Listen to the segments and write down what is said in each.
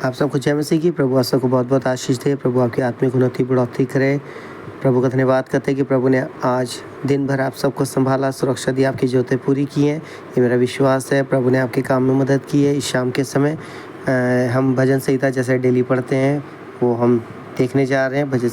आप सबको जय मसीह की। प्रभु आप सबको बहुत बहुत आशीष दे। प्रभु आपकी आत्मिक उन्नति बढ़ोतरी करे। प्रभु का धन्यवाद करते हैं कि प्रभु ने आज दिन भर आप सबको संभाला, सुरक्षा दी, आपकी ज़रूरतें पूरी की हैं। ये मेरा विश्वास है। प्रभु ने आपके काम में मदद की है। इस शाम के समय हम भजन संहिता जैसे डेली पढ़ते हैं वो हम देखने जा रहे हैं। भजन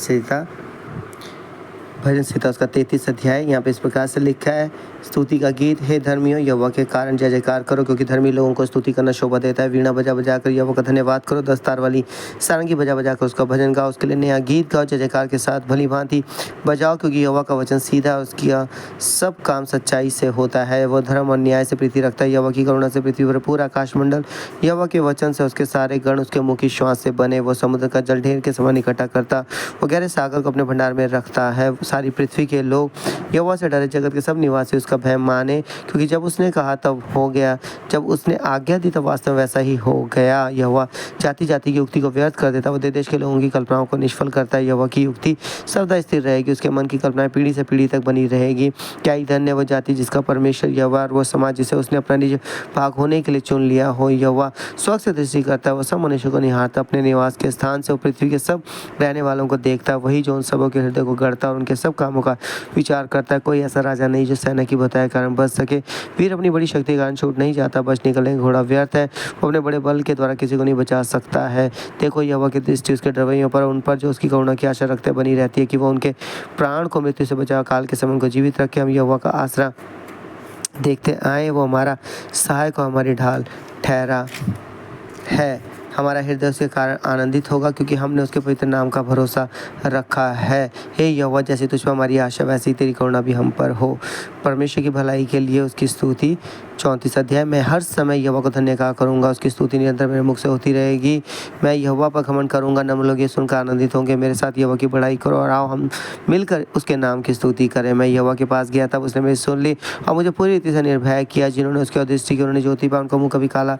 संहिता उसका 33 अध्याय। यहाँ पे इस प्रकार से लिखा है, स्तुति का गीत, हे धर्मियों यहोवा के कारण जय जयकार करो, क्योंकि धर्मी लोगों को स्तुति करना शोभा देता है। वीणा बजा बजा कर यहोवा का धन्यवाद करो, दस्तार वाली सारंगी बजा बजा कर उसका भजन गाओ, उसके लिए नया गीत गाओ, जय जयकार के साथ भली भांति बजाओ, क्योंकि यहोवा का वचन सीधा है, उसका सब काम सच्चाई से होता है। वह धर्म और न्याय से प्रीति रखता है। यहोवा की करुणा से पृथ्वी पर पूरा आकाशमंडल, यहोवा के वचन से उसके सारे गण उसके मुँह की श्वास से बने। वो समुद्र का जल ढेर के समान इकट्ठा करता, वो गहरे सागर को अपने भंडार में रखता है। सारी पृथ्वी के लोग यहोवा से डरे, जगत के सब निवासी उसका भय माने, क्योंकि जब उसने कहा तब हो गया, जब उसने आज्ञा दी तब वास्तव में वैसा ही हो गया। यहोवा जाति जाति की युक्ति को व्यर्थ कर देता, वो देश देश के लोगों की कल्पनाओं को निष्फल करता है। यहोवा की युक्ति सदा स्थिर रहेगी, उसके मन की कल्पनाएं पीढ़ी से पीढ़ी तक बनी रहेगी। क्या ही धन्य वो जाति जिसका परमेश्वर यहोवा, वो समाज जिसे उसने अपना निज भाग होने के लिए चुन लिया हो। यहोवा स्वर्ग से दृष्टि करता है, वो सब मनुष्यों को निहारता, अपने निवास के स्थान से वो पृथ्वी के सब रहने वालों को देखता है। वही जो उन सबों के हृदय को गढ़ता और उनके सब कामों का विचार करता है। कोई ऐसा राजा नहीं जो सेना की बताए कारण बच सके। वीर अपनी बड़ी शक्ति के कारण छूट नहीं जाता, बच निकलने घोड़ा व्यर्थ है, वो अपने बड़े बल के द्वारा किसी को नहीं बचा सकता है। देखो यहोवा की दृष्टि उसके डरवैयों पर, उन पर जो उसकी करुणा की आशा रखते बनी रहती है, कि वो उनके प्राण को मृत्यु से बचा, काल के समय उनको जीवित रखे। हम यहोवा का आसरा देखते आए, वो हमारा सहायक और हमारी ढाल ठहरा है। हमारा हृदय उसके कारण आनंदित होगा, क्योंकि हमने उसके पवित्र नाम का भरोसा रखा है। हे यहोवा, जैसे तुझ पर हमारी आशा, वैसी तेरी करुणा भी हम पर हो। परमेश्वर की भलाई के लिए उसकी स्तुति। 34 अध्याय। मैं हर समय यहोवा को धन्य कहा करूँगा, उसकी स्तुति निरंतर मेरे मुख से होती रहेगी। मैं यहोवा पर घमंड करूँगा, नम्र लोग ये सुनकर आनंदित होंगे। मेरे साथ यहोवा की बड़ाई करो और आओ हम मिलकर उसके नाम की स्तुति करें। मैं यहोवा के पास गया तब उसने मेरी सुन ली और मुझे पूरी रीति से निर्भय किया। जिन्होंने उसकी दृष्टि की, उन्होंने ज्योति पाया, उनका मुँह कभी काला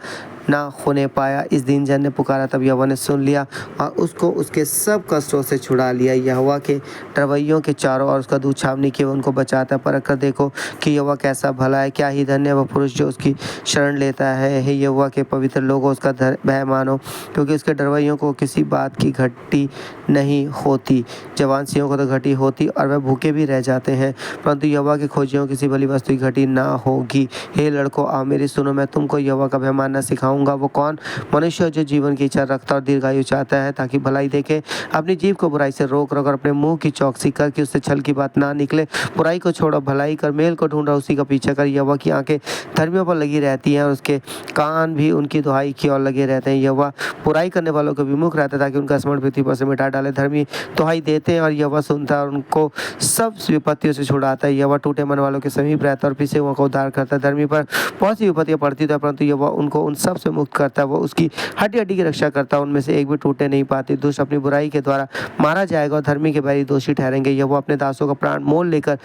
ना होने पाया। इस दिन जन ने पुकारा तब यहोवा ने सुन लिया और उसको उसके सब कष्टों से छुड़ा लिया। यहोवा के रवैयों के चारों और उसका दूध छावनी किए, उनको बचाता। परख कर देखो कि यहोवा कैसा भला है। क्या ही धन्य वह पुरुष जो उसकी शरण लेता है। हे यहोवा के पवित्र लोगों, उसका भय मानो, क्योंकि उसके डरवैयों को किसी बात की घटी नहीं होती। जवान सिंहों को तो घटी होती और वह भूखे भी रह जाते हैं, परंतु यहोवा के खोजियों किसी भली वस्तु की घटी ना होगी। हे लड़कों, आओ मेरी सुनो, मैं तुमको यहोवा का भय मानना सिखाऊंगा। वो कौन मनुष्य जो जीवन की इच्छा रखता और दीर्घायु चाहता है, ताकि भलाई देखे, अपनी जीभ को बुराई से रोक रख और अपने मुंह की चौकसी कर, कि उससे छल की बात ना निकले। बुराई को छोड़ो, भलाई कर, मेल को ढूंढ, उसी का पीछा कर। यहोवा की आंखें धर्मियों पर लगी रहती हैं और उसके कान भी उनकी दुहाई की ओर लगे रहते हैं। यहोवा बुराई करने वालों को विमुख रहता है, ताकि उनका स्मरण पृथ्वी पर से मिटा डाले। धर्मी दुहाई देते हैं और यहोवा सुनता है और उनको सब विपत्तियों से छुड़ाता है। यहोवा टूटे मन वालों के समीप रहता है और पिसे हुओं का उद्धार करता है। धर्मी पर बहुत सी विपत्तियां पड़ती है, परंतु यहोवा उनको उन सब से मुक्त करता है। वो उसकी हड्डी हड्डी की रक्षा करता है, उनमें से एक भी टूटने नहीं पाती। दुष्ट अपनी बुराई के द्वारा मारा जाएगा और धर्मी के बैरी दोषी ठहरेंगे। यहोवा अपने दासों का प्राण मोल लेकर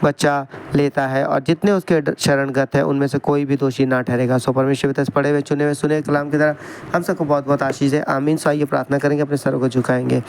बचा लेता है और जितने उसके शरणगत है उनमें से कोई भी दोषी ना ठहरेगा। सो परमेश्वर के पढ़े हुए चुने हुए सुने कलाम की तरह हम सबको बहुत बहुत आशीष है। आमीन। सो आइए प्रार्थना करेंगे, अपने सरों को झुकाएंगे।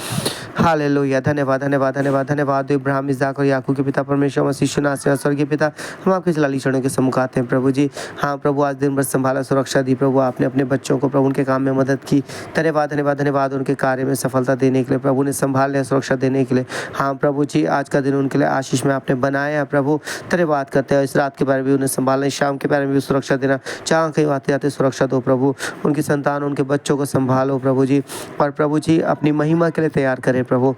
हालेलुया। धन्यवाद धन्यवाद धन्यवाद धन्यवाद इब्राहिम, इसहाक और याकूब के पिता परमेश्वर मसीह नासरी स्वर्गीय पिता, हम आपके जलाली चरणों के सम्मुख आते हैं प्रभु जी। हाँ प्रभु, आज दिन भर संभाला, सुरक्षा दी प्रभु, आपने अपने बच्चों को प्रभु उनके काम में मदद की। धन्यवाद धन्यवाद धन्यवाद उनके कार्य में सफलता देने के लिए, प्रभु ने संभालने सुरक्षा देने के लिए। हाँ प्रभु जी, आज का दिन उनके लिए आशीष में आपने बनाया है प्रभु। धन्यवाद करते हैं, इस रात के बारे में भी उन्हें संभालना, शाम के बारे में भी सुरक्षा देना, जहाँ कहीं आते आते सुरक्षा दो प्रभु। उनकी संतान, उनके बच्चों को संभालो प्रभु जी, और प्रभु जी अपनी महिमा के लिए तैयार करें प्रभु।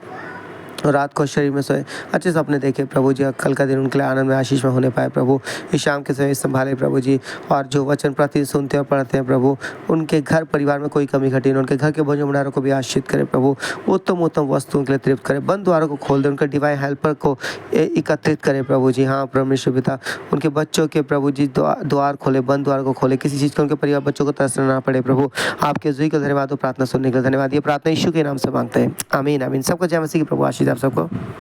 रात को शरीर में सोए, अच्छे सपने देखे प्रभु जी, कल का दिन उनके लिए आनंद में आशीष में होने पाए प्रभु। इस शाम के समय संभाले प्रभु जी, और जो वचन प्रतिदिन सुनते और पढ़ते हैं प्रभु, उनके घर परिवार में कोई कमी घटी न, उनके घर के भोजन भंडारों को भी आशीषित करे प्रभु। उत्तम उत्तम वस्तुओं के लिए तृप्त करे, बंद द्वारों को खोल दे, उनके डिवाइन हेल्पर को एकत्रित करे प्रभु जी। हाँ परमेश्वर पिता, उनके बच्चों के प्रभु जी द्वार खोले, बंद द्वार को खोले, किसी चीज़ को उनके परिवार बच्चों को तरसना ना पड़े प्रभु। आपके जुई का धन्यवाद, प्रार्थना सुनने के लिए धन्यवाद। ये प्रार्थना यीशु के नाम से मांगते हैं, आमीन आमीन। सबको जय मसीह की। प्रभु आशीष आप सबको।